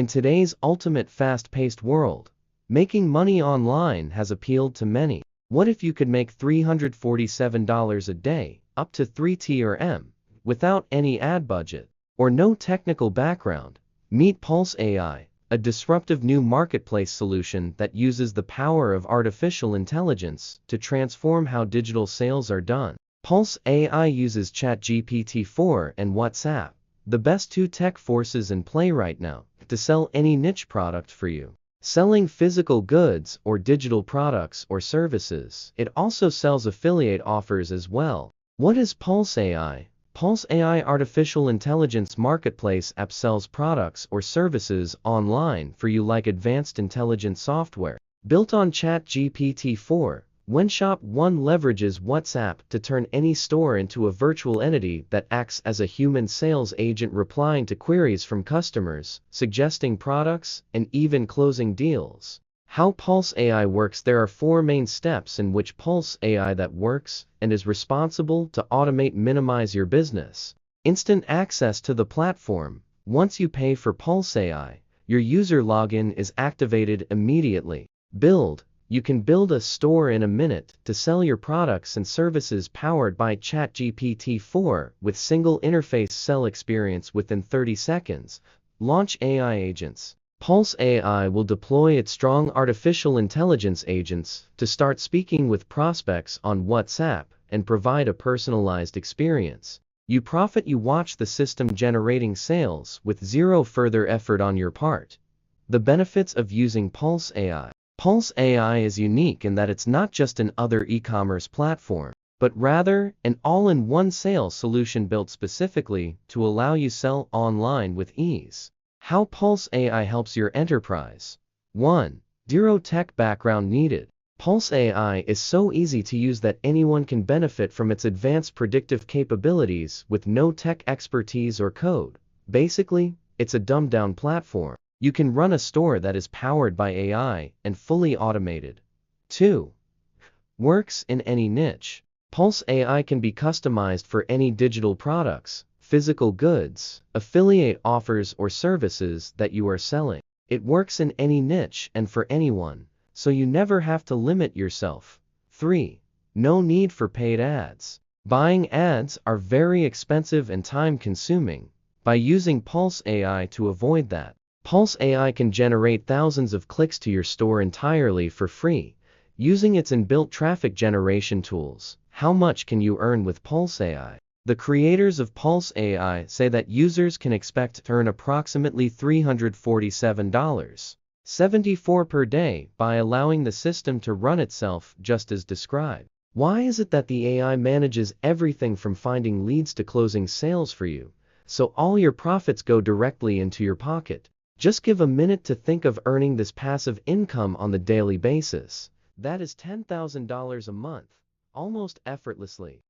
In today's ultimate fast-paced world, making money online has appealed to many. What if you could make $347 a day, up to 3 TRM, without any ad budget or no technical background? Meet Pulse AI, a disruptive new marketplace solution that uses the power of artificial intelligence to transform how digital sales are done. Pulse AI uses ChatGPT-4 and WhatsApp, the best two tech forces in play right now, to sell any niche product for you. Selling physical goods or digital products or services. It also sells affiliate offers as well. What is Pulse AI? Pulse AI artificial intelligence marketplace app sells products or services online for you like advanced intelligence software. Built on ChatGPT-4, Shop 1 leverages WhatsApp to turn any store into a virtual entity that acts as a human sales agent replying to queries from customers, suggesting products, and even closing deals. How Pulse AI works. There are 4 main steps in which Pulse AI that works and is responsible to automate minimize your business. Instant access to the platform. Once you pay for Pulse AI, your user login is activated immediately. Build. You can build a store in a minute to sell your products and services powered by ChatGPT-4 with single interface sell experience within 30 seconds. Launch AI agents. Pulse AI will deploy its strong artificial intelligence agents to start speaking with prospects on WhatsApp and provide a personalized experience. You profit. You watch the system generating sales with zero further effort on your part. The benefits of using Pulse AI. Pulse AI is unique in that it's not just an other e-commerce platform, but rather an all-in-one sales solution built specifically to allow you sell online with ease. How Pulse AI helps your enterprise. 1. Zero tech background needed. Pulse AI is so easy to use that anyone can benefit from its advanced predictive capabilities with no tech expertise or code. Basically, it's a dumbed-down platform. You can run a store that is powered by AI and fully automated. 2. Works in any niche. Pulse AI can be customized for any digital products, physical goods, affiliate offers or services that you are selling. It works in any niche and for anyone, so you never have to limit yourself. 3. No need for paid ads. Buying ads are very expensive and time-consuming. By using Pulse AI to avoid that, Pulse AI can generate thousands of clicks to your store entirely for free, using its inbuilt traffic generation tools. How much can you earn with Pulse AI? The creators of Pulse AI say that users can expect to earn approximately $347.74 per day by allowing the system to run itself just as described. Why is it that the AI manages everything from finding leads to closing sales for you, so all your profits go directly into your pocket? Just give a minute to think of earning this passive income on the daily basis. That is $10,000 a month, almost effortlessly.